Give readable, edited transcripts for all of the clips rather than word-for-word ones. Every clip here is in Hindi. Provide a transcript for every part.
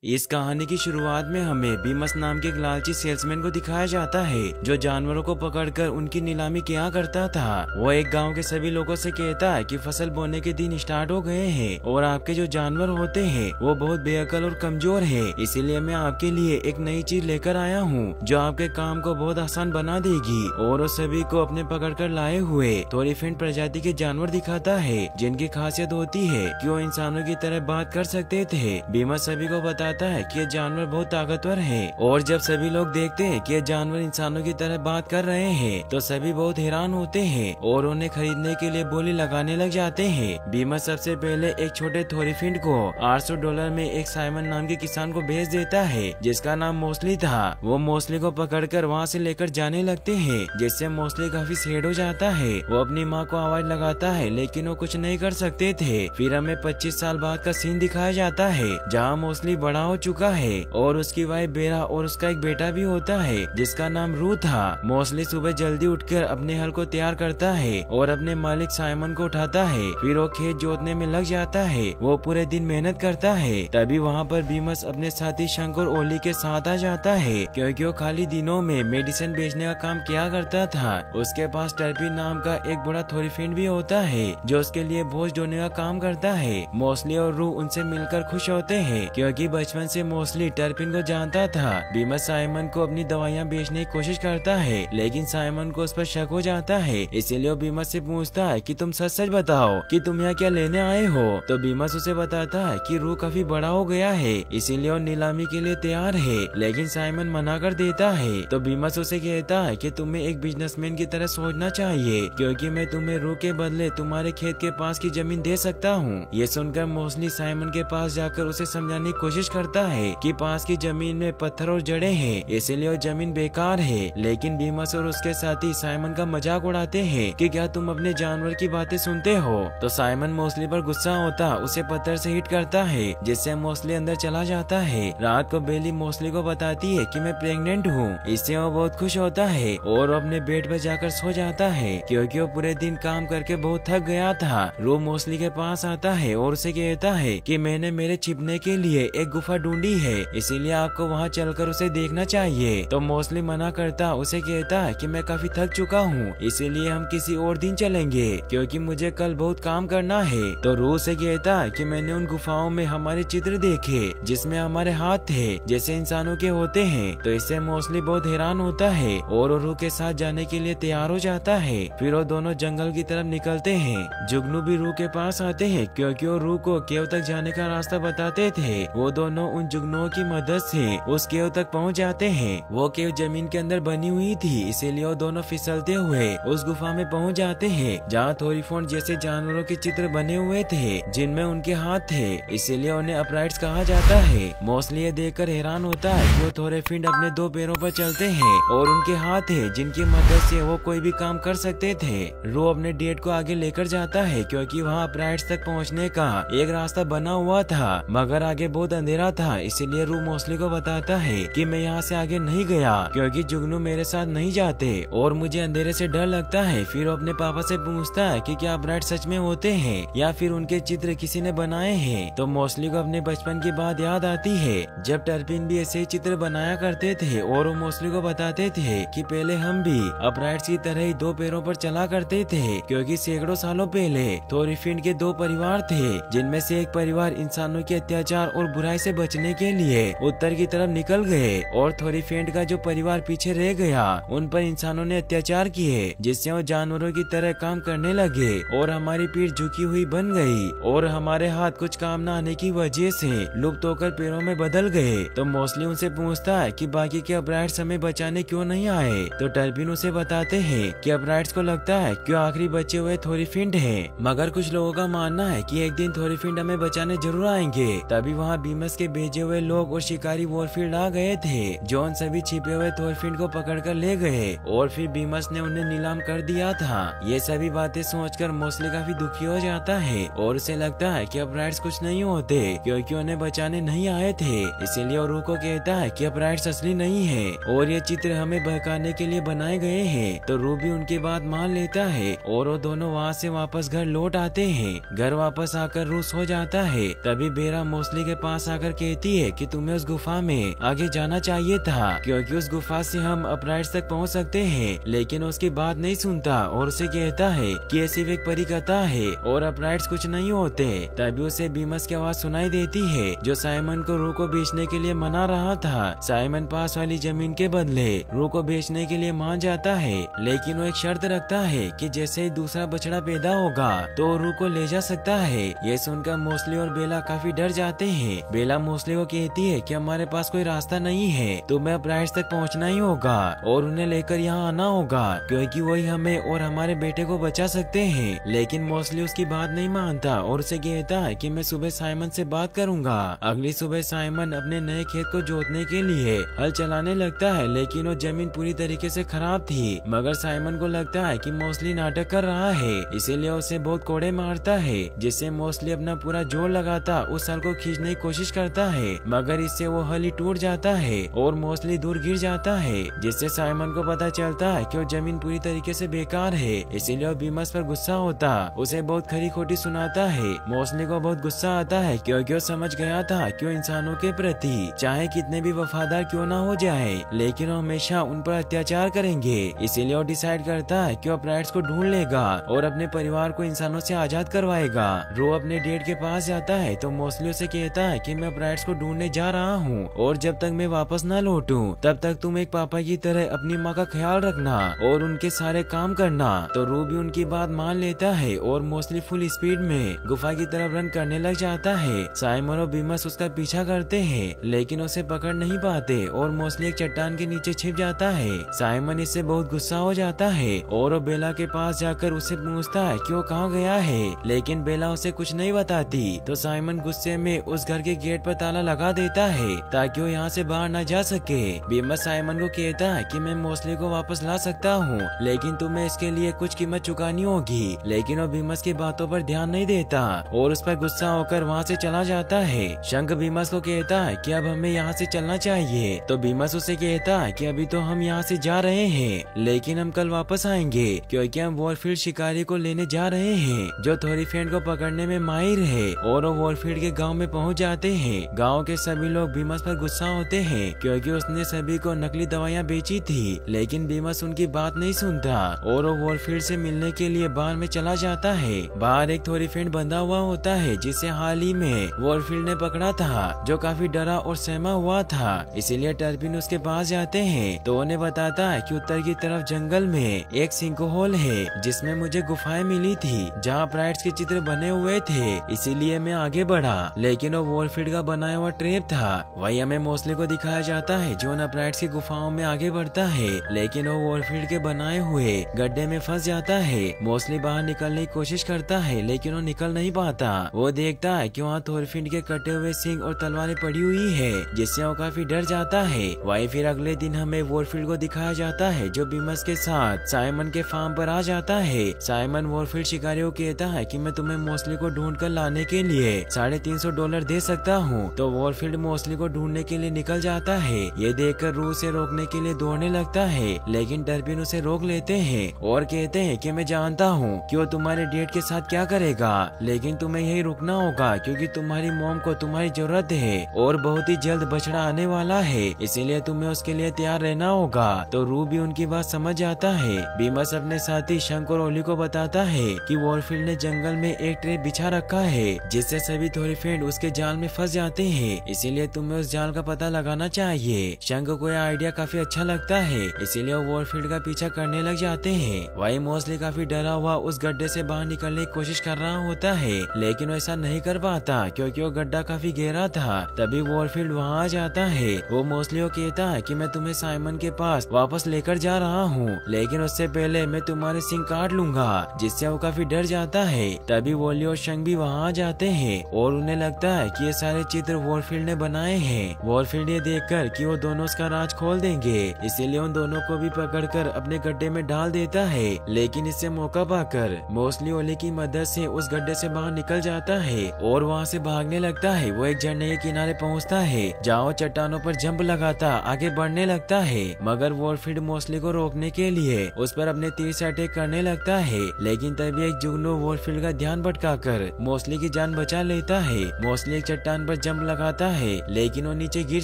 इस कहानी की शुरुआत में हमें बीमस नाम के एक लालची सेल्समैन को दिखाया जाता है जो जानवरों को पकड़कर उनकी नीलामी किया करता था। वो एक गांव के सभी लोगों से कहता है कि फसल बोने के दिन स्टार्ट हो गए हैं और आपके जो जानवर होते हैं वो बहुत बेअकल और कमजोर है, इसीलिए मैं आपके लिए एक नई चीज लेकर आया हूँ जो आपके काम को बहुत आसान बना देगी। और वो सभी को अपने पकड़ कर लाए हुए थोरीफिंड प्रजाति के जानवर दिखाता है जिनकी खासियत होती है कि वो इंसानों की तरह बात कर सकते थे। बीमस सभी को बताता है कि ये जानवर बहुत ताकतवर है और जब सभी लोग देखते हैं कि ये जानवर इंसानों की तरह बात कर रहे हैं तो सभी बहुत हैरान होते हैं और उन्हें खरीदने के लिए बोली लगाने लग जाते हैं। बीमस सबसे पहले एक छोटे थोरीफिंड को $800 में एक साइमन नाम के किसान को भेज देता है जिसका नाम मोस्टली था। वो मोस्टली को पकड़कर वहाँ से लेकर जाने लगते हैं जिससे मोस्टली काफी सैड हो जाता है। वो अपनी माँ को आवाज लगाता है लेकिन वो कुछ नहीं कर सकते थे। फिर हमें 25 साल बाद का सीन दिखाया जाता है जहाँ मोस्टली बड़ा हो चुका है और उसकी वाइफ बेरा और उसका एक बेटा भी होता है जिसका नाम रू था। मोस्टली सुबह जल्दी उठकर अपने हल को तैयार करता है और अपने मालिक साइमन को उठाता है। फिर वो खेत जोतने में लग जाता है। वो पूरे दिन मेहनत करता है। तभी वहाँ पर बीमस अपने साथी शंक और ओली के साथ आ जाता है क्योंकि वो खाली दिनों में मेडिसिन बेचने का काम किया करता था। उसके पास टर्पी नाम का एक बड़ा थोरीफिंड भी होता है जो उसके लिए बोझ ढोने का काम करता है। मोस्टली और रू उनसे मिलकर खुश होते हैं क्योंकि बचपन से मोस्टली टर्पिन को जानता था। बीमस साइमन को अपनी दवाइयाँ बेचने की कोशिश करता है लेकिन साइमन को उस पर शक हो जाता है, इसीलिए वो बीमस से पूछता है कि तुम सच सच बताओ कि तुम यहाँ क्या लेने आए हो। तो बीमस उसे बताता है कि रू काफी बड़ा हो गया है इसीलिए वो नीलामी के लिए तैयार है, लेकिन साइमन मना कर देता है। तो बीमस उसे कहता है कि तुम्हें एक बिजनेसमैन की तरह सोचना चाहिए क्योंकि मैं तुम्हें रू के बदले तुम्हारे खेत के पास की जमीन दे सकता हूँ। ये सुनकर मोस्टली साइमन के पास जाकर उसे समझाने की कोशिश करता है कि पास की जमीन में पत्थर और जड़ें हैं इसलिए वो जमीन बेकार है। लेकिन बीमस और उसके साथी साइमन का मजाक उड़ाते हैं कि क्या तुम अपने जानवर की बातें सुनते हो। तो साइमन मोस्टली पर गुस्सा होता उसे पत्थर से हिट करता है जिससे मोस्टली अंदर चला जाता है। रात को बेली मोस्टली को बताती है कि मैं प्रेग्नेंट हूँ। इससे वो बहुत खुश होता है और अपने बेड पर जाकर सो जाता है क्योंकि वो पूरे दिन काम करके बहुत थक गया था। रो मोस्टली के पास आता है और उसे कहता है कि मैंने मेरे छिपने के लिए एक गुफा ढूंढी है इसीलिए आपको वहाँ चलकर उसे देखना चाहिए। तो मोस्टली मना करता उसे कहता है कि मैं काफी थक चुका हूँ इसीलिए हम किसी और दिन चलेंगे क्योंकि मुझे कल बहुत काम करना है। तो रू से कहता है कि मैंने उन गुफाओं में हमारे चित्र देखे जिसमें हमारे हाथ थे जैसे इंसानों के होते हैं। तो इससे मोस्टली बहुत हैरान होता है और रू के साथ जाने के लिए तैयार हो जाता है। फिर वो दोनों जंगल की तरफ निकलते हैं। जुगनू भी रू के पास आते हैं क्योंकि वो रू को केव तक जाने का रास्ता बताते थे। वो दोनों उन जुगनुओं की मदद से उस केव तक पहुंच जाते हैं। वो केव जमीन के अंदर बनी हुई थी इसीलिए वो दोनों फिसलते हुए उस गुफा में पहुंच जाते हैं जहाँ थोरीफोन जैसे जानवरों के चित्र बने हुए थे जिनमें उनके हाथ थे, इसीलिए उन्हें अपराइट्स कहा जाता है। मोस्टली ये देखकर हैरान होता है कि वो थोरीफिंड अपने दो पैरों पर चलते हैं और उनके हाथ है जिनकी मदद से वो कोई भी काम कर सकते थे। रो अपने डेट को आगे लेकर जाता है क्योंकि वहाँ अपराइट्स तक पहुँचने का एक रास्ता बना हुआ था मगर आगे बहुत अंधेरा था, इसीलिए रू मोस्टली को बताता है कि मैं यहाँ से आगे नहीं गया क्योंकि जुगनू मेरे साथ नहीं जाते और मुझे अंधेरे से डर लगता है। फिर वो अपने पापा से पूछता है कि क्या अपराइट सच में होते हैं या फिर उनके चित्र किसी ने बनाए हैं। तो मोस्टली को अपने बचपन की बात याद आती है जब टर्पिन भी ऐसे ही चित्र बनाया करते थे और वो मोस्टली को बताते थे कि पहले हम भी अपराइट्स की तरह ही दो पैरों पर चला करते थे क्योंकि सैकड़ों सालों पहले थोरीफिंड के दो परिवार थे जिनमें से एक परिवार इंसानों के अत्याचार और बुराई से बचने के लिए उत्तर की तरफ निकल गए और थोरीफिंड का जो परिवार पीछे रह गया उन पर इंसानों ने अत्याचार किए जिससे वो जानवरों की तरह काम करने लगे और हमारी पीठ झुकी हुई बन गई और हमारे हाथ कुछ काम न आने की वजह से लुप्त होकर पैरों में बदल गए। तो मोस्टली उनसे पूछता है कि बाकी के अपराइट्स हमें बचाने क्यों नहीं आए। तो टर्पिन उसे बताते हैं कि अपराइट्स को लगता है कि आखिरी बचे हुए थोरीफिंड हैं, मगर कुछ लोगों का मानना है कि एक दिन थोरीफिंड हमें बचाने जरूर आएंगे। तभी वहाँ बीमस के भेजे हुए लोग और शिकारी वॉरफील्ड आ गए थे जो उन सभी छिपे हुए थोरीफिंड को पकड़कर ले गए और फिर बीमस ने उन्हें नीलाम कर दिया था। ये सभी बातें सोचकर मोस्टली काफी दुखी हो जाता है और उसे लगता है कि अपराइट्स कुछ नहीं होते क्योंकि उन्हें बचाने नहीं आए थे, इसीलिए वो रू को कहता है कि अपराइट्स असली नहीं है और ये चित्र हमें बहकाने के लिए बनाए गए हैं। तो रू भी उनकी बात मान लेता है और वो दोनों वहाँ से वापस घर लौट आते हैं। घर वापस आकर रू सो जाता है। तभी बेरा मोस्टली के पास आकर कहती है कि तुम्हें उस गुफा में आगे जाना चाहिए था, क्योंकि उस गुफा से हम अपराइट्स तक पहुंच सकते हैं। लेकिन उसकी बात नहीं सुनता और उसे कहता है कि ये सिर्फ एक परी कथा है और अपराइट्स कुछ नहीं होते। तभी उसे बीमस की आवाज सुनाई देती है, जो साइमन को रू को बेचने के लिए मना रहा था। साइमन पास वाली जमीन के बदले रू को बेचने के लिए मान जाता है, लेकिन वो एक शर्त रखता है कि जैसे ही दूसरा बछड़ा पैदा होगा तो रू को ले जा सकता है। ये सुनकर मोस्टली और बेला काफी डर जाते हैं। बेला मोस्टली को कहती है कि हमारे पास कोई रास्ता नहीं है, तुम्हें अपराइट्स तक पहुंचना ही होगा और उन्हें लेकर यहाँ आना होगा, क्योंकि वही हमें और हमारे बेटे को बचा सकते हैं। लेकिन मोस्टली उसकी बात नहीं मानता और उसे कहता है कि मैं सुबह साइमन से बात करूंगा। अगली सुबह साइमन अपने नए खेत को जोतने के लिए हल चलाने लगता है, लेकिन वो जमीन पूरी तरीके से खराब थी। मगर साइमन को लगता है कि मोस्टली नाटक कर रहा है, इसीलिए उसे बहुत कोड़े मारता है, जिससे मोस्टली अपना पूरा जोर लगाता उस हल को खींचने की कोशिश करता है। मगर इससे वो हल ही टूट जाता है और मोस्टली दूर गिर जाता है, जिससे साइमन को पता चलता है कि वो जमीन पूरी तरीके से बेकार है। इसीलिए वो बीमस पर गुस्सा होता उसे बहुत खरी खोटी सुनाता है। मोस्टली को बहुत गुस्सा आता है, क्योंकि वो समझ गया था कि वो इंसानों के प्रति चाहे कितने भी वफादार क्यों ना हो जाए, लेकिन वो हमेशा उन पर अत्याचार करेंगे। इसीलिए वो डिसाइड करता है कि वो अपराइट्स को ढूंढ लेगा और अपने परिवार को इंसानों से आजाद करवाएगा। रो अपने डेड के पास जाता है तो मोस्टली उसे कहता है कि मैं अपराइट्स को ढूंढने जा रहा हूँ और जब तक मैं वापस न लौटूं तब तक तुम एक पापा की तरह अपनी माँ का ख्याल रखना और उनके सारे काम करना। तो रू भी उनकी बात मान लेता है और मोस्टली फुल स्पीड में गुफा की तरफ रन करने लग जाता है। साइमन और बीमस उसका पीछा करते हैं, लेकिन उसे पकड़ नहीं पाते और मोस्टली एक चट्टान के नीचे छिप जाता है। साइमन इससे बहुत गुस्सा हो जाता है और वो बेला के पास जाकर उसे पूछता है कि वो कहाँ गया है, लेकिन बेला उसे कुछ नहीं बताती। तो साइमन गुस्से में उस घर के गेट पर ताला लगा देता है ताकि वो यहाँ से बाहर न जा सके। बीमस साइमन को कहता है कि मैं मोस्टली को वापस ला सकता हूँ, लेकिन तुम्हें इसके लिए कुछ कीमत चुकानी होगी। लेकिन वो बीमस की बातों पर ध्यान नहीं देता और उस पर गुस्सा होकर वहाँ से चला जाता है। शंख बीमस को कहता है कि अब हमें यहाँ से चलना चाहिए। तो बीमस उसे कहता है कि अभी तो हम यहाँ से जा रहे हैं, लेकिन हम कल वापस आएंगे, क्योंकि हम वॉरफील्ड शिकारी को लेने जा रहे हैं जो थोरीफेंड को पकड़ने में माहिर है। और वो वॉरफील्ड के गाँव में पहुँच जाते हैं। गाँव के सभी लोग बीमस पर गुस्सा होते हैं, क्योंकि उसने सभी को नकली दवाइयाँ बेची थी। लेकिन बीमस उनकी बात नहीं सुनता और वो वॉरफील्ड से मिलने के लिए बाहर में चला जाता है। बाहर एक थोरीफेंड बंधा हुआ होता है, जिसे हाल ही में वॉरफील्ड ने पकड़ा था, जो काफी डरा और सहमा हुआ था। इसीलिए टर्पिन उसके पास जाते हैं तो उन्हें बताता है कि उत्तर की तरफ जंगल में एक सिंकहोल है, जिसमें मुझे गुफाएं मिली थी जहाँ अपराइट्स के चित्र बने हुए थे। इसीलिए मैं आगे बढ़ा, लेकिन वो वॉरफील्ड का बनाया हुआ ट्रैप था। वही हमें मोस्टली को दिखाया जाता है जो उन अपराइट्स की गुफाओं में आगे बढ़ता है, लेकिन वो वॉरफील्ड के बनाए हुए गड्ढे में फंस जाता है। मोस्टली बाहर निकलने की कोशिश करता है, लेकिन वो निकल नहीं पाता। वो देखता है कि वहाँ थोरफिंड के कटे हुए सिंग और तलवारें पड़ी हुई है, जिससे वो काफी डर जाता है। वही फिर अगले दिन हमें वॉरफील्ड को दिखाया जाता है जो बीमस के साथ साइमन के फार्म पर आ जाता है। साइमन वॉरफील्ड शिकारी को कहता है कि मैं तुम्हें मोस्टली को ढूंढ कर लाने के लिए $350 दे सकता हूँ। तो वॉरफील्ड मोस्टली को ढूंढने के लिए निकल जाता है। ये देखकर रू उसे रोकने के लिए दौड़ने लगता है, लेकिन टर्पिन उसे रोक लेते हैं और कहते हैं कि मैं जानता हूँ कि वो तुम्हारे डेट के साथ क्या करेगा, लेकिन तुम्हें यही रुकना होगा क्योंकि तुम्हारी मॉम को तुम्हारी जरूरत है और बहुत ही जल्द बछड़ा आने वाला है, इसीलिए तुम्हें उसके लिए तैयार रहना होगा। तो रू भी उनकी बात समझ जाता है। बीमस अपने साथी शंक और ओली को बताता है कि वॉरफील्ड ने जंगल में एक ट्रैप बिछा रखा है, जिससे सभी थोरीफेंड उसके जाल में फंस जाते हैं, इसीलिए तुम्हें उस जाल का पता लगाना चाहिए। शंक को यह आइडिया काफी अच्छा लगता है, इसीलिए वो वॉरफील्ड का पीछा करने लग जाते हैं। वही मोस्टली काफी डरा हुआ उस गड्ढे से बाहर निकलने की कोशिश कर रहा होता है, लेकिन वो ऐसा नहीं कर पाता क्योंकि वो गड्ढा काफी गहरा था। तभी वॉरफील्ड वहाँ आ जाता है। वो मोस्टली को कहता है कि मैं तुम्हें साइमन के पास वापस लेकर जा रहा हूँ, लेकिन उससे पहले मैं तुम्हारे सिंग काट लूंगा, जिससे वो काफी डर जाता है। तभी वोली और शंक भी वहाँ आ जाते हैं और उन्हें लगता है कि ये सारे चित्र वॉरफील्ड ने बनाए हैं। वॉरफील्ड ये देखकर कि वो दोनों उसका राज खोल देंगे, इसीलिए उन दोनों को भी पकड़कर अपने गड्ढे में डाल देता है। लेकिन इससे मौका पाकर मोस्टली ओली की मदद से उस गड्ढे से बाहर निकल जाता है और वहाँ से भागने लगता है। वो एक झरने के किनारे पहुँचता है जहाँ चट्टानों पर जंप लगाता आगे बढ़ने लगता है, मगर वॉरफील्ड मोस्टली को रोकने के लिए उस पर अपने तीर से अटैक करने लगता है। लेकिन तभी एक जुगनू वॉरफील्ड का ध्यान भटकाकर मोस्टली की जान बचा लेता है। मोस्टली एक चट्टान पर पर जंप लगाता है, लेकिन वो नीचे गिर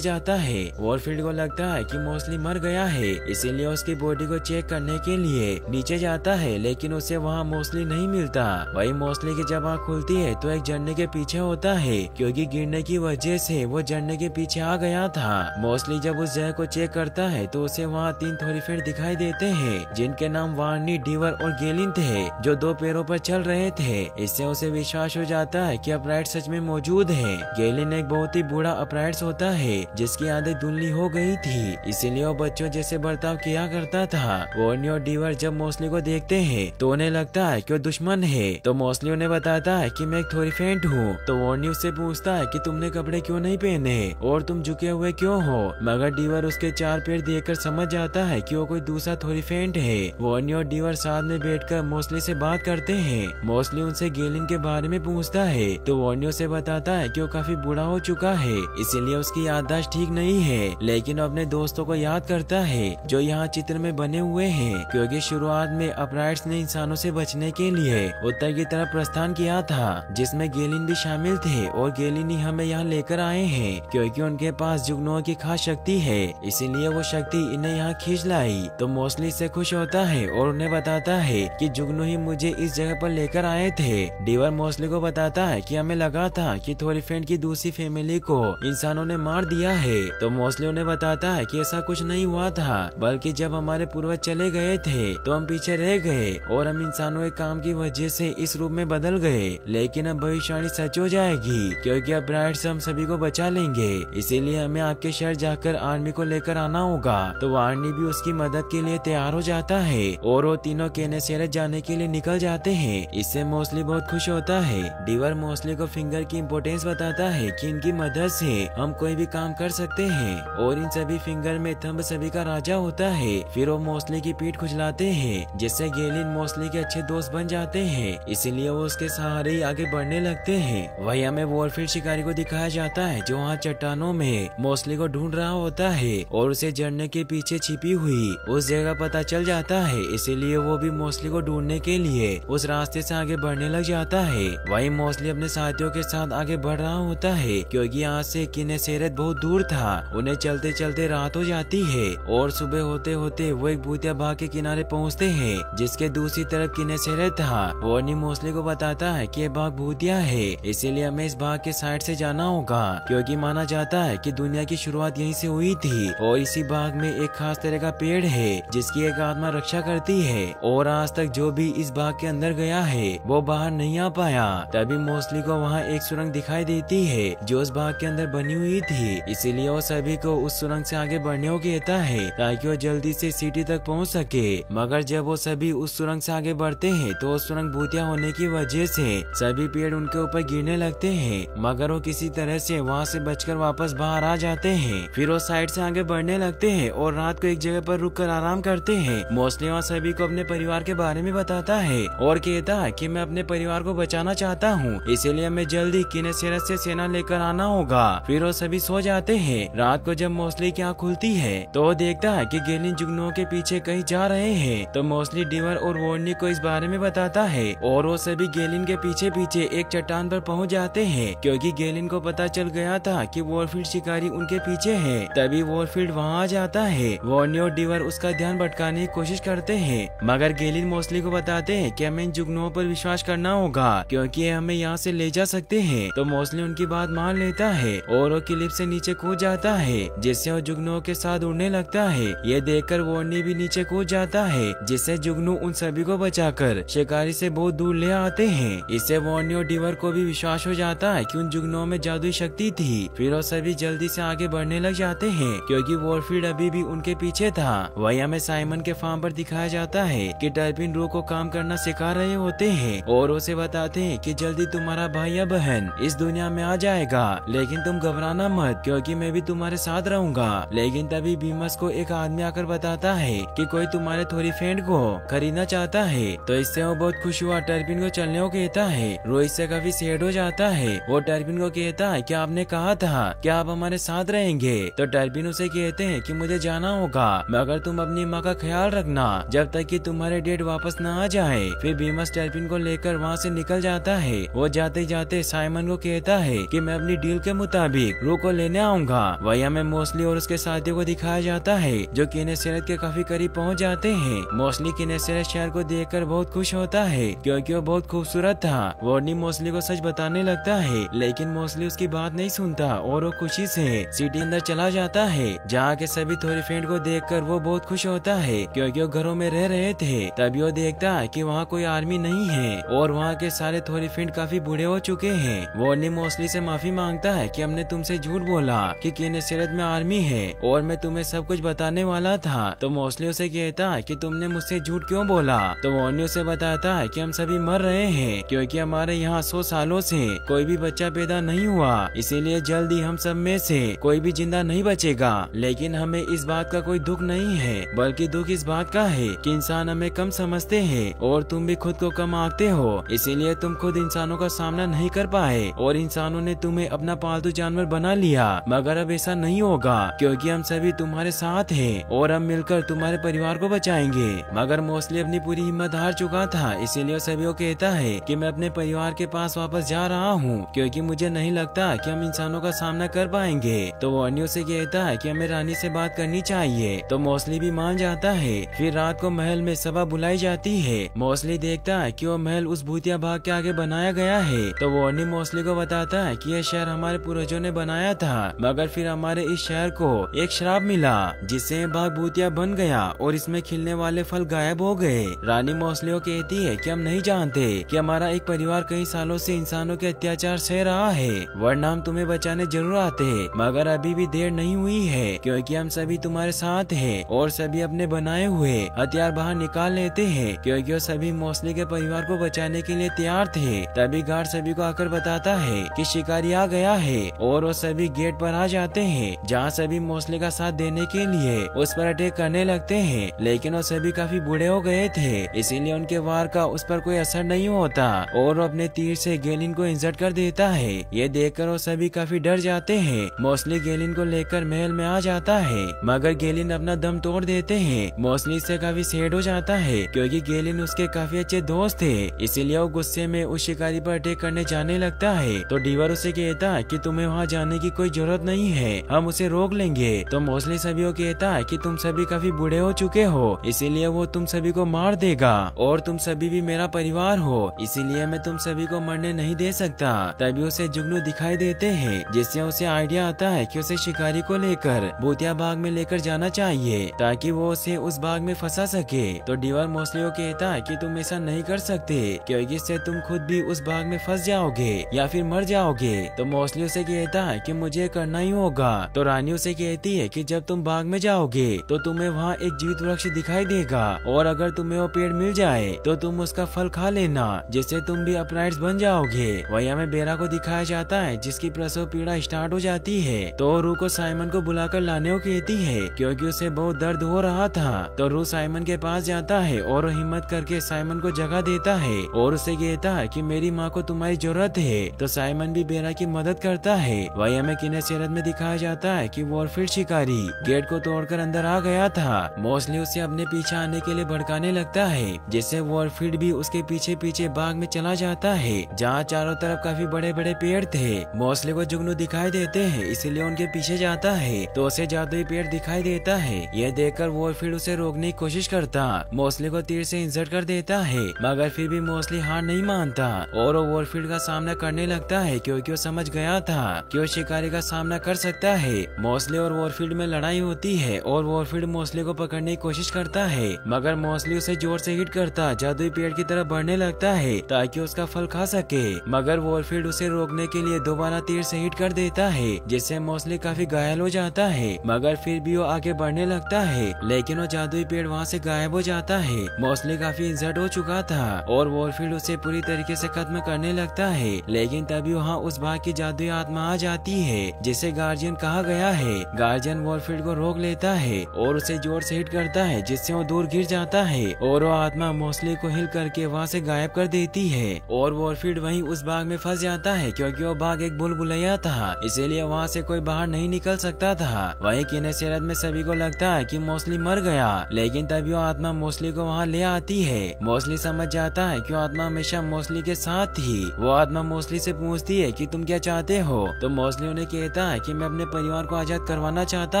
जाता है। वॉरफील्ड को लगता है कि मोस्टली मर गया है, इसीलिए उसकी बॉडी को चेक करने के लिए नीचे जाता है, लेकिन उसे वहाँ मोस्टली नहीं मिलता। वही मोस्टली की जब आँख खुलती है तो एक झरने के पीछे होता है, क्योंकि गिरने की वजह से वो झरने के पीछे आ गया था। मोस्टली जब उस जगह को चेक करता है तो उसे वहाँ 3 थोरीफेंड दिखाई देते हैं, जिनके नाम वार्नी, डीवर और गेलिन थे, जो 2 पैरों पर चल रहे थे। इससे उसे विश्वास हो जाता है कि अपराइट सच में मौजूद है। गेलिन एक बहुत ही बूढ़ा अपराइट होता है, जिसकी आदत धुंधली हो गई थी, इसीलिए वो बच्चों जैसे बर्ताव किया करता था। वार्नी और डीवर जब मोस्टली को देखते हैं तो उन्हें लगता है कि वो दुश्मन है, तो मोस्टली उन्हें बताता है कि मैं एक थोरीफेंट हूँ। तो वार्नी उससे पूछता है कि तुमने कपड़े क्यों नहीं पहने और तुम झुके हुए क्यों हो, मगर डीवर उसके 4 पैर देखकर समझ जाता है कि वो कोई दूसरा थोरीफेंट है। वार्नी और डीवर साथ में बैठकर मोस्टली से बात करते हैं। मोस्टली उनसे गेलिन के बारे में पूछता है, तो वार्नी उसे बताता है कि वो काफी बूढ़ा हो चुका है, इसीलिए उसकी याददाश्त ठीक नहीं है, लेकिन अपने दोस्तों को याद करता है जो यहाँ चित्र में बने हुए हैं, क्योंकि शुरुआत में अपराइट्स ने इंसानों से बचने के लिए उत्तर की तरफ प्रस्थान किया था, जिसमें गेलिन भी शामिल थे, और गेलिन ही हमें यहाँ लेकर आए हैं, क्योंकि उनके पास जुगनुओं की खास शक्ति है, इसीलिए वो शक्ति इन्हें यहाँ खींच लाई। तो मोस्टली से खुश होता है और उन्हें बताता है कि जुगनू ही मुझे इस जगह पर लेकर आए थे। डीवर मोस्टली को बताता है कि हमें लगा था कि थोरीफेंट की दूसरी फैमिली को इंसानों ने मार दिया है। तो मोस्टली उन्हें बताता है कि ऐसा कुछ नहीं हुआ था, बल्कि जब हमारे पूर्वज चले गए थे तो हम पीछे रह गए और हम इंसानों के काम की वजह से इस रूप में बदल गए, लेकिन अब भविष्यवाणी सच हो जाएगी, क्योंकि अब ब्राइट्स हम सभी को बचा लेंगे, इसीलिए हमें आपके शहर जाकर आर्मी को लेकर आना होगा। तो वार्नी भी उसकी मदद के लिए तैयार हो जाता है और वो तीनों केनेसेरेस जाने के लिए निकल जाते हैं। इससे मोस्टली बहुत खुश होता है। डीवर मोस्टली को फिंगर की इम्पोर्टेंस बताता है कि इनकी मदद से हम कोई भी काम कर सकते हैं, और इन सभी फिंगर में थंब सभी का राजा होता है। फिर वो मोस्टली की पीठ खुजलाते हैं, जिससे गेलिन मोस्टली के अच्छे दोस्त बन जाते हैं, इसीलिए वो उसके सहारे ही आगे बढ़ने लगते हैं। वही हमें वॉरफील्ड शिकारी को दिखाया जाता है, जो वहाँ चट्टानों में मोस्टली को ढूंढ रहा होता है, और उसे झरने के पीछे छिपी हुई उस जगह पता चल जाता है, इसीलिए वो भी मोस्टली को ढूंढने के लिए उस रास्ते से आगे बढ़ने लग जाता है। वही मोस्टली अपने साथियों के साथ आगे बढ़ रहा होता है, क्योंकि यहाँ से केनेसेरेस बहुत दूर था। उन्हें चलते चलते रात हो जाती है और सुबह होते होते वो एक भूतिया बाग के किनारे पहुँचते हैं, जिसके दूसरी तरफ केनेसेरेस था। वार्नी मोस्टली को बताता है कि ये बाग भूतिया है, इसीलिए हमें इस बाग के साइड से जाना होगा, क्योंकि माना जाता है कि दुनिया की शुरुआत यहीं से हुई थी, और इसी बाग में एक खास तरह का पेड़ है जिसकी एक आत्मा रक्षा करती है, और आज तक जो भी इस बाग के अंदर गया है वो बाहर नहीं आ पाया। तभी मोस्टली को वहाँ एक सुरंग दिखाई देती है जो उस बाग के अंदर बनी हुई थी, इसीलिए वो सभी को उस सुरंग से आगे बढ़ने को कहता है ताकि वो जल्दी से सिटी तक पहुँच सके। मगर जब वो सभी उस सुरंग से आगे बढ़ते हैं तो उस सुरंग भूतिया होने की वजह से सभी पेड़ उनके ऊपर गिरने लगते हैं, मगर वो किसी तरह से वहाँ से बचकर वापस बाहर आ जाते हैं। फिर वो साइड से आगे बढ़ने लगते हैं और रात को एक जगह पर रुककर आराम करते हैं। मोस्टली वहाँ सभी को अपने परिवार के बारे में बताता है और कहता है कि मैं अपने परिवार को बचाना चाहता हूँ, इसीलिए हमें जल्दी केनेसेरेस से सेना लेकर आना होगा। फिर वो सभी सो जाते हैं। रात को जब मोस्टली की आँख खुलती है तो वो देखता है कि गेलिन जुगनुओं के पीछे कहीं जा रहे हैं। तो मोस्टली डीवर और वार्नी को इस बारे में बताता है और वो सभी गेलिन के पीछे पीछे एक चट्टान पर पहुंच जाते हैं, क्योंकि गेलिन को पता चल गया था कि वॉरफील्ड शिकारी उनके पीछे है। तभी वॉरफील्ड वहाँ आ जाता है। वार्नी और डीवर उसका ध्यान भटकाने की कोशिश करते हैं, मगर गेलिन मोस्टली को बताते हैं कि हमें इन जुगनुओं पर विश्वास करना होगा, क्योंकि हमें यहाँ से ले जा सकते हैं। तो मोस्टली उनकी बात मान लेता है और वो क्लिप से नीचे कूद जाता है, जिससे वो जुगनुओं के साथ उड़ने लगता है। ये देखकर वार्नी भी नीचे कूद जाता है, जिससे जुगनू उन सभी को बचाकर शिकारी से बहुत दूर ले आते हैं। इससे वार्नी और डीवर को भी विश्वास हो जाता है कि उन जुगनुओं में जादुई शक्ति थी। फिर वो सभी जल्दी से आगे बढ़ने लग जाते हैं, क्योंकि वॉरफील्ड अभी भी उनके पीछे था। वही हमें साइमन के फार्म पर दिखाया जाता है कि टर्पिन रू को काम करना सिखा रहे होते हैं और उसे बताते हैं कि जल्दी तुम्हारा भाई या बहन इस दुनिया में आ जाएगा, लेकिन तुम घबराना मत, क्योंकि मैं भी तुम्हारे साथ रहूंगा। लेकिन तभी बीमस को एक आदमी आकर बताता है कि कोई तुम्हारे थोरीफेंट को खरीदना चाहता है। तो इससे वो बहुत खुश हुआ टर्पिन को चलने को कहता है। रोहित से काफी सैड हो जाता है। वो टर्पिन को कहता है कि आपने कहा था कि आप हमारे साथ रहेंगे। तो टर्पिन उसे कहते हैं कि मुझे जाना होगा, मगर तुम अपनी माँ का ख्याल रखना जब तक कि तुम्हारे डेड वापस न आ जाए। फिर बीमस टर्पिन को लेकर वहाँ से निकल जाता है। वो जाते जाते साइमन को कहता है कि मैं अपनी डील के मुताबिक रू को लेने आऊंगा। वही हमें मोस्टली और उसके साथियों को दिखाया जाता है जो किनेसेरेत के काफी करीब पहुंच जाते हैं। मोस्टली किनेसेरेत शहर को देखकर बहुत खुश होता है क्योंकि वो बहुत खूबसूरत था। वॉर्नी मोस्टली को सच बताने लगता है लेकिन मोस्टली उसकी बात नहीं सुनता और वो खुशी से सिटी अंदर चला जाता है जहाँ के सभी थोरीफेंट को देखकर वो बहुत खुश होता है क्योंकि वो घरों में रह रहे थे। तभी वो देखता है कि वहाँ कोई आर्मी नहीं है और वहाँ के सारे थोरीफेंट काफी बूढ़े हो चुके हैं। वॉर्नी मोस्टली से माफी मांगता है कि हमने तुमसे झूठ बोला कि किनेसेरेत में आर्मी है और मैं तुम्हें सब कुछ बताने वाला था। तो मोस्टली उसे कहता है कि तुमने मुझसे झूठ क्यों बोला। तो वॉर्नी उसे बताता है कि हम सभी मर रहे हैं क्योंकि हमारे यहाँ 100 सालों से कोई भी बच्चा पैदा नहीं हुआ, इसीलिए जल्दी हम सब में से कोई भी जिंदा नहीं बचेगा। लेकिन हमें इस बात का कोई दुख नहीं है बल्कि दुख इस बात का है कि इंसान हमें कम समझते हैं और तुम भी खुद को कम आंकते हो, इसीलिए तुम खुद इंसानों का सामना नहीं कर पाए और इंसानों ने तुम्हें अपना पालतू जानवर बना लिया। मगर अब ऐसा नहीं होगा क्योंकि हम सभी तुम्हारे साथ हैं और हम मिलकर तुम्हारे परिवार को बचाएंगे। मगर मोस्टली अपनी पूरी हिम्मत हार चुका था, इसीलिए सभी को कहता है कि मैं अपने परिवार के पास वापस जा रहा हूँ क्योंकि मुझे नहीं लगता कि हम इंसानों का सामना कर पाएंगे। तो वॉर्नी उसे कहता है कि हमें रानी से बात करनी चाहिए। तो मोस्टली भी मान जाता है। फिर रात को महल में सभा बुलाई जाती है। मोस्टली देखता है कि वो महल उस भूतिया बाग के आगे बनाया गया है। तो वॉर्नी मोस्टली को बताता है कि यह शहर हमारे पूर्वजों ने बनाया था मगर फिर हमारे इस शहर को एक श्राप मिला जिससे ये बाग भूतिया बन गया और इसमें खिलने वाले फल गायब हो गए। रानी मोस्टली को कहती है कि हम नहीं जानते कि हमारा एक परिवार कई सालों से इंसानों के अत्याचार सह रहा है, वरना हम तुम्हें बचाने जरूर आते, मगर अभी भी देर नहीं हुई है क्योंकि हम सभी तुम्हारे साथ हैं और सभी अपने बनाए हुए हथियार बाहर निकाल लेते हैं क्योंकि वो सभी मोस्टली के परिवार को बचाने के लिए तैयार थे। तभी गार्ड सभी को आकर बताता है कि शिकारी आ गया है और वो सभी गेट पर आ जाते हैं जहाँ सभी मोस्टली का साथ देने के लिए उस पर अटैक करने लगते हैं। लेकिन वो सभी काफी बूढ़े हो गए थे, इसीलिए उनके वार का उस पर कोई असर नहीं होता और वो अपने तीर से गेलिन को इंजर्ड कर देता है। ये देखकर वो सभी काफी डर जाते हैं। मोस्टली गेलिन को लेकर महल में आ जाता है मगर गेलिन अपना दम तोड़ देते हैं। मोस्टली इससे काफी सैड हो जाता है क्योंकि गेलिन उसके काफी अच्छे दोस्त थे, इसीलिए वो गुस्से में उस शिकारी पर अटैक करने जाने लगता है। तो डीवर उसे कहता है कि तुम्हें वहाँ जाने की कोई जरूरत नहीं है, हम उसे रोक लेंगे। तो मोस्टली सभी को कहता है कि तुम सभी काफी बूढ़े हो चुके हो, इसीलिए वो तुम सभी को मार देगा और तुम सभी भी मेरा परिवार हो, इसीलिए मैं तुम सभी को मरने नहीं दे सकता। तभी उसे जुगनू दिखाई देते हैं जिससे उसे आइडिया आता है कि उसे शिकारी को लेकर भूतिया बाग में लेकर जाना चाहिए ताकि वो उसे उस बाग में फंसा सके। तो डीवर मोस्टली को कहता है कि तुम ऐसा नहीं कर सकते क्योंकि इससे तुम खुद भी उस बाग में फंस जाओगे या फिर मर जाओगे। तो मोस्टली उसे कहता है कि मुझे करना ही होगा। तो रानी उसे कहती है कि जब तुम बाग में जाओगे तो तुम्हें वहाँ एक जीवित वृक्ष दिखाई देगा और अगर तुम्हें वो पेड़ मिल जाए तो तुम उसका फल खा लेना जिससे तुम भी अपराइट्स बन जाओगे। वही हमें बेरा को दिखाया जाता है जिसकी प्रसव पीड़ा स्टार्ट हो जाती है। तो रू को साइमन को बुलाकर लाने को कहती है क्योंकि उसे बहुत दर्द हो रहा था। तो रू साइमन के पास जाता है और हिम्मत करके साइमन को जगह देता है और उसे कहता है कि मेरी माँ को तुम्हारी जरूरत है। तो साइमन भी बेरा की मदद करता है। वही हमें किनेसेरेत में दिखाया जाता है कि वॉरफील्ड शिकारी गेट को तोड़कर अंदर आ गया था। मोस्टली उसे अपने पीछे आने के लिए भड़काने लगता है जिससे वॉरफील्ड भी उसके पीछे पीछे बाग में चला जाता है जहाँ चारों तरफ काफी बड़े बड़े पेड़ थे। मोस्टली को जुगनू दिखाई देते हैं इसीलिए उनके पीछे जाता है तो उसे जादुई पेड़ दिखाई देता है। यह देखकर वॉरफील्ड उसे रोकने की कोशिश करता, मोस्टली को तीर से इंजर्ड कर देता है मगर फिर भी मोस्टली हार नहीं मानता और वो वॉरफील्ड का सामना करने लगता है क्योंकि वो समझ गया था कि वो शिकारी का सामना कर सकता है। मोस्टली और वॉरफील्ड में लड़ाई होती है और वॉरफील्ड मोस्टली को पकड़ने की कोशिश करता है मगर मोस्टली उसे जोर से हिट करता जादुई पेड़ की तरफ बढ़ने लगता है ताकि उसका फल खा सके। मगर वॉरफील्ड उसे रोकने के लिए दोबारा तीर से हिट कर देता है जिससे मोस्टली काफी घायल हो जाता है मगर फिर भी वो आगे बढ़ने लगता है लेकिन वो जादुई पेड़ वहाँ से गायब हो जाता है। मोस्टली काफी इंजर्ड हो चुका था और वॉरफील्ड उसे पूरी तरीके से खत्म करने लगता है लेकिन तभी वहाँ उस बाग की जादुई आत्मा आ जाती है जिसे गार्जियन कहा गया है। गार्जियन वॉरफील्ड को रोक लेता है और उसे जोर से हिट करता है जिससे वो दूर गिर जाता है और वो आत्मा मोस्टली को हिल करके वहाँ से गायब कर देती है और वॉरफील्ड वहीं उस बाग में फंस जाता है क्योंकि वो बाग एक भूलभुलैया था, इसीलिए वहाँ से कोई बाहर नहीं निकल सकता था। वहीं किनेसेरेत में सभी को लगता है कि मोस्टली मर गया लेकिन तभी वो आत्मा मोस्टली को वहाँ ले आती है। मोस्टली समझ जाता है कि वो आत्मा हमेशा मोस्टली के साथ थी। वो आत्मा मोस्टली से पूछती है कि तुम क्या चाहते हो? तो मोस्टली उन्हें कहता है कि मैं अपने परिवार को आजाद करवाना चाहता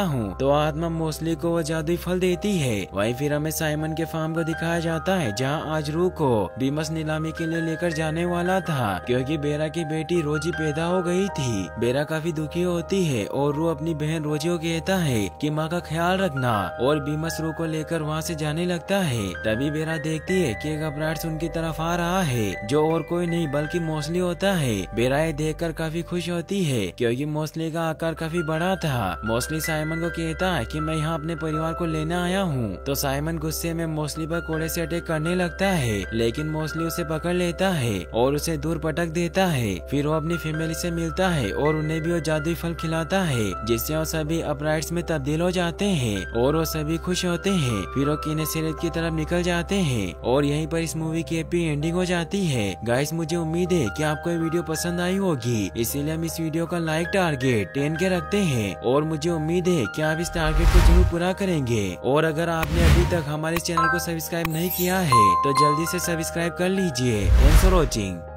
हूँ। तो आत्मा मोस्टली को वो जादुई फल देती है। वहीं फिर हमें साइमन के फार्म को दिखाया जाता है जहाँ आज रू को बीमस नीलामी के लिए लेकर जाने वाला था, क्योंकि बेरा की बेटी रोजी पैदा हो गई थी। बेरा काफी दुखी होती है और रू अपनी बहन रोजी को कहता है कि माँ का ख्याल रखना, और बीमस रू को लेकर वहाँ से जाने लगता है। तभी बेरा देखती है कि एक अपराध उनकी तरफ आ रहा है, जो और कोई नहीं बल्कि मोस्टली होता है। बेरा ये देखकर काफी खुश होती है क्योंकि मोस्टली का आकार काफी बड़ा था। मोस्टली साइमन को कहता है कि मैं यहाँ अपने परिवार को लेने आया हूँ। तो साइमन गुस्से में मोस्टली पर कोड़े से अटैक करने लगता है, लेकिन मोस्टली उसे पकड़ लेता है और उसे दूर पटक देता है। फिर वो अपनी फैमिली से मिलता है और उन्हें भी वो जादुई फल खिलाता है, जिससे वो सभी अपराइट्स में तब्दील हो जाते हैं और वो सभी खुश होते हैं। फिर वो किनेसेरेत की तरफ निकल जाते हैं और यहीं पर इस मूवी की हैप्पी एंडिंग हो जाती है। गाइस, मुझे उम्मीद है कि आपको ये वीडियो पसंद आई होगी, इसीलिए हम इस वीडियो का लाइक टारगेट 10 के रखते हैं और मुझे उम्मीद है कि आप इस टारगेट को जरूर पूरा करेंगे। और अगर आपने अभी तक हमारे चैनल को सब्सक्राइब नहीं किया है तो जल्दी से सब्सक्राइब कर लीजिए। Thanks for watching.